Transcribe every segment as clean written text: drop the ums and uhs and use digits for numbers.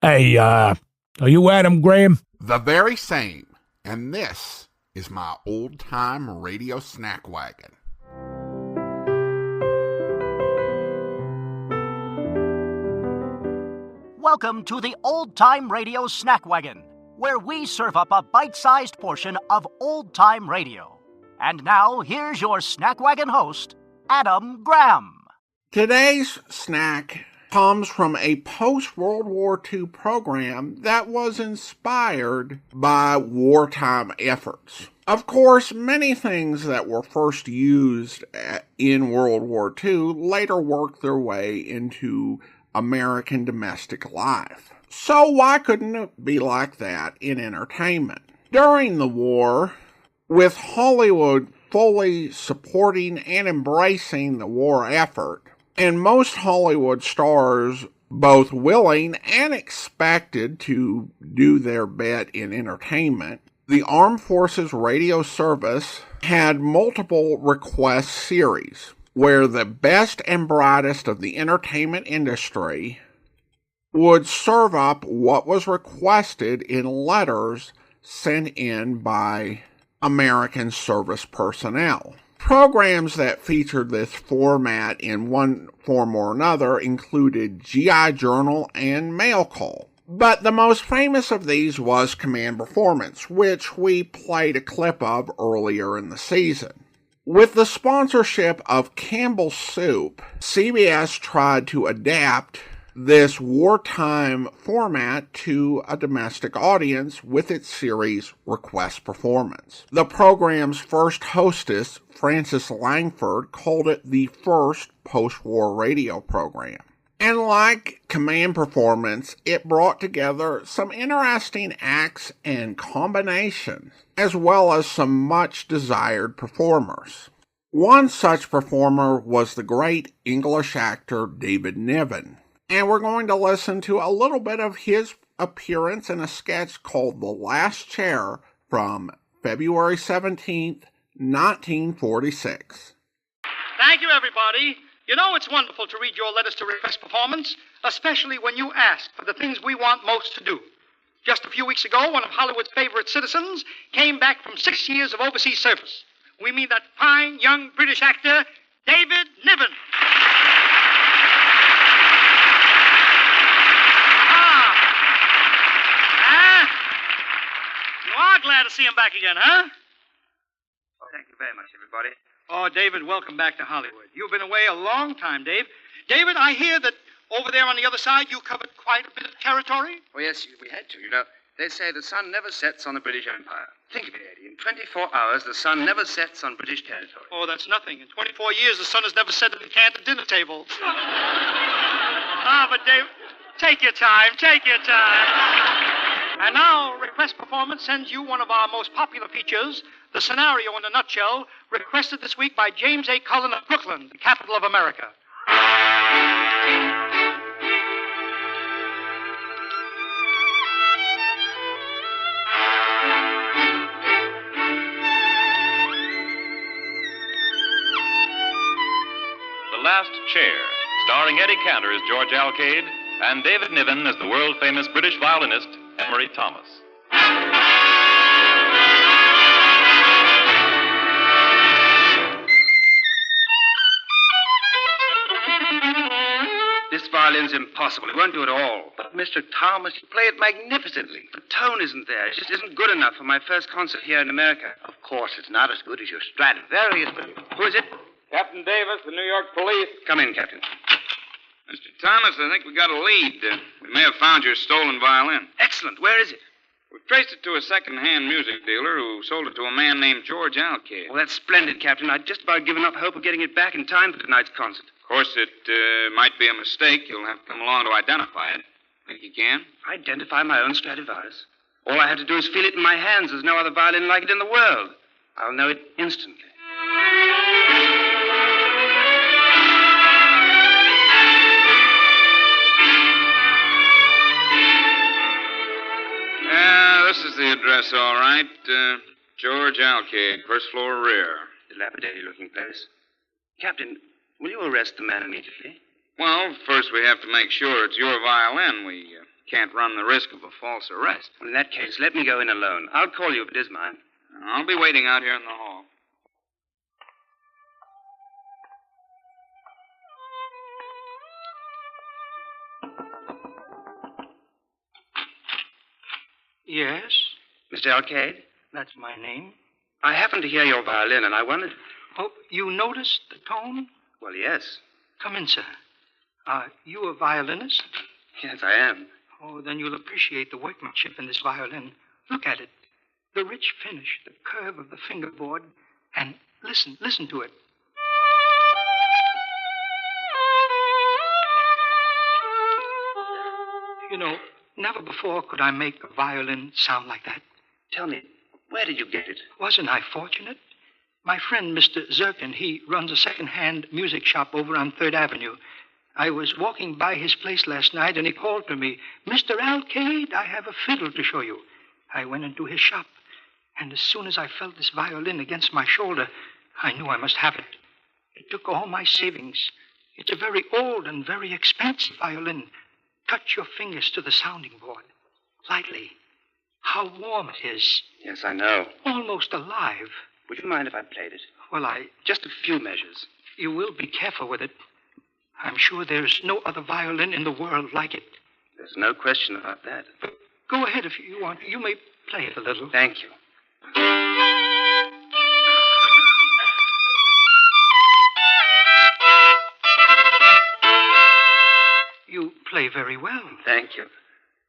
Hey, are you Adam Graham? The very same. And this is my old-time radio snack wagon. Welcome to the Old-Time Radio Snack Wagon, where we serve up a bite-sized portion of old-time radio. And now, here's your Snack Wagon host, Adam Graham. Today's snack comes from a post-World War II program that was inspired by wartime efforts. Of course, many things that were first used in World War II later worked their way into American domestic life. So why couldn't it be like that in entertainment? During the war, with Hollywood fully supporting and embracing the war effort, and most Hollywood stars both willing and expected to do their bit in entertainment, the Armed Forces Radio Service had multiple request series where the best and brightest of the entertainment industry would serve up what was requested in letters sent in by American service personnel. Programs that featured this format in one form or another included GI Journal and Mail Call. But the most famous of these was Command Performance, which we played a clip of earlier in the season. With the sponsorship of Campbell's Soup, CBS tried to adapt this wartime format to a domestic audience with its series Request Performance. The program's first hostess, Frances Langford, called it the first post-war radio program. And like Command Performance, it brought together some interesting acts and combinations, as well as some much-desired performers. One such performer was the great English actor David Niven, and we're going to listen to a little bit of his appearance in a sketch called The Last Chair from February 17th, 1946. Thank you, everybody. You know, it's wonderful to read your letters to Request Performance, especially when you ask for the things we want most to do. Just a few weeks ago, one of Hollywood's favorite citizens came back from 6 years of overseas service. We mean that fine, young British actor, David Niven. You are glad to see him back again, huh? Oh, thank you very much, everybody. Oh, David, welcome back to Hollywood. You've been away a long time, Dave. David, I hear that over there on the other side you covered quite a bit of territory. Oh, yes, we had to. You know, they say the sun never sets on the British Empire. Think of it, Eddie. In 24 hours, the sun never sets on British territory. Oh, that's nothing. In 24 years, the sun has never set at the Cantor dinner table. But Dave, take your time. And now, Request Performance sends you one of our most popular features, the scenario in a nutshell, requested this week by James A. Cullen of Brooklyn, the capital of America. The Last Chair, starring Eddie Cantor as George Alcade and David Niven as the world-famous British violinist Emery Thomas. This violin's impossible. It won't do at all. But, Mr. Thomas, you play it magnificently. The tone isn't there. It just isn't good enough for my first concert here in America. Of course, it's not as good as your Stradivarius, but who is it? Captain Davis, the New York Police. Come in, Captain. Mr. Thomas, I think we got a lead. We may have found your stolen violin. Excellent. Where is it? We've traced it to a second-hand music dealer who sold it to a man named George Alcade. Well, that's splendid, Captain. I'd just about given up hope of getting it back in time for tonight's concert. Of course, it might be a mistake. You'll have to come along to identify it. Think you can? Identify my own Stradivarius? All I have to do is feel it in my hands. There's no other violin like it in the world. I'll know it instantly. This is the address, all right. George Alcade, first floor rear. Dilapidated-looking place. Captain, will you arrest the man immediately? Well, first we have to make sure it's your violin. We Can't run the risk of a false arrest. Well, in that case, let me go in alone. I'll call you if it is mine. I'll be waiting out here in the hall. Yes, Mr. Alcade, that's my name. I happened to hear your violin, and I wondered... Oh, you noticed the tone? Well, yes. Come in, sir. Are you a violinist? Yes, I am. Oh, then you'll appreciate the workmanship in this violin. Look at it. The rich finish, the curve of the fingerboard, and listen to it. You know, never before could I make a violin sound like that. Tell me, where did you get it? Wasn't I fortunate? My friend, Mr. Zirkin, he runs a second-hand music shop over on 3rd Avenue. I was walking by his place last night, and he called to me, "Mr. Alcade, I have a fiddle to show you." I went into his shop, and as soon as I felt this violin against my shoulder, I knew I must have it. It took all my savings. It's a very old and very expensive violin. Touch your fingers to the sounding board. Lightly. How warm it is. Yes, I know. Almost alive. Would you mind if I played it? Well, Just a few measures. You will be careful with it. I'm sure there's no other violin in the world like it. There's no question about that. But go ahead if you want. You may play it a little. Thank you. You play very well. Thank you.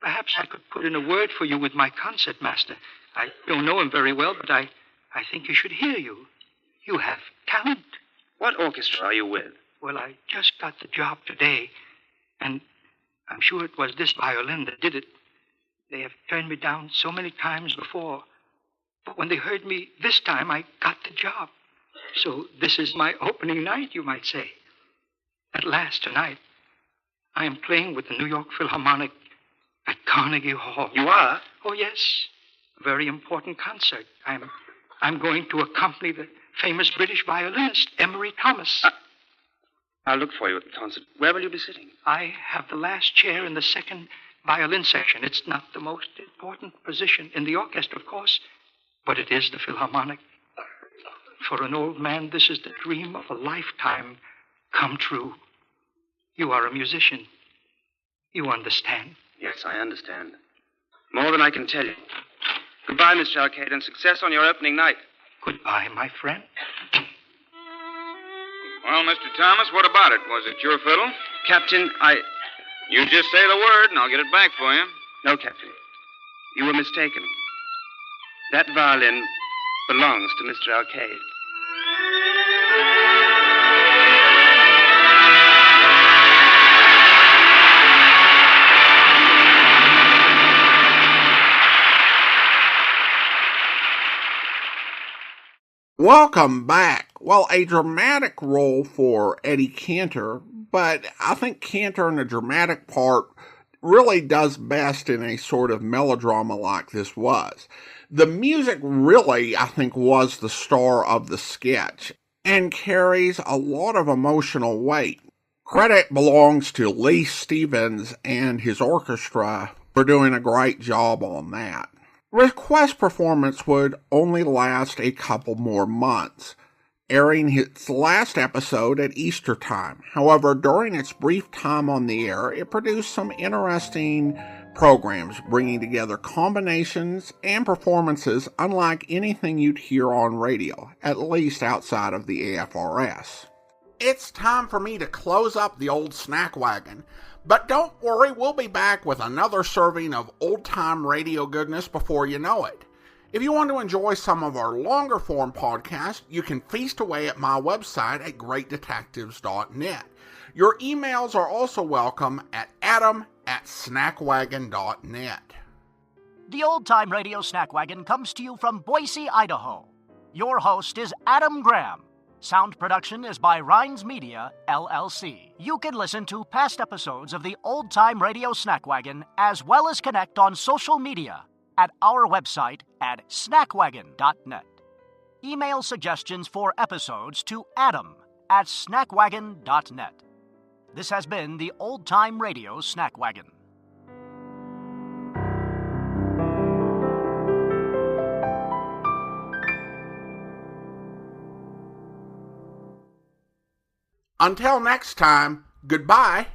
Perhaps I could put in a word for you with my concert master. I don't know him very well, but I think he should hear you. You have talent. What orchestra are you with? Well, I just got the job today, and I'm sure it was this violin that did it. They have turned me down so many times before, but when they heard me this time, I got the job. So this is my opening night, you might say. At last, tonight, I am playing with the New York Philharmonic at Carnegie Hall. You are? Oh, yes. A very important concert. I'm going to accompany the famous British violinist, Emery Thomas. I'll look for you at the concert. Where will you be sitting? I have the last chair in the second violin section. It's not the most important position in the orchestra, of course, but it is the Philharmonic. For an old man, this is the dream of a lifetime come true. You are a musician. You understand. Yes, I understand. More than I can tell you. Goodbye, Mr. Alcade, and success on your opening night. Goodbye, my friend. Well, Mr. Thomas, what about it? Was it your fiddle? Captain, You just say the word, and I'll get it back for you. No, Captain. You were mistaken. That violin belongs to Mr. Alcade. Welcome back. Well, a dramatic role for Eddie Cantor, but I think Cantor in the dramatic part really does best in a sort of melodrama like this was. The music really, I think, was the star of the sketch and carries a lot of emotional weight. Credit belongs to Lee Stevens and his orchestra for doing a great job on that. Request performance would only last a couple more months, airing its last episode at Easter time. However, during its brief time on the air, it produced some interesting programs, bringing together combinations and performances unlike anything you'd hear on radio, at least outside of the AFRS. It's time for me to close up the old snack wagon. But don't worry, we'll be back with another serving of old-time radio goodness before you know it. If you want to enjoy some of our longer-form podcasts, you can feast away at my website at greatdetectives.net. Your emails are also welcome at adam@snackwagon.net. The Old Time Radio Snack Wagon comes to you from Boise, Idaho. Your host is Adam Graham. Sound production is by Rhines Media, LLC. You can listen to past episodes of the Old Time Radio Snack Wagon as well as connect on social media at our website at snackwagon.net. Email suggestions for episodes to adam@snackwagon.net. This has been the Old Time Radio Snack Wagon. Until next time, goodbye.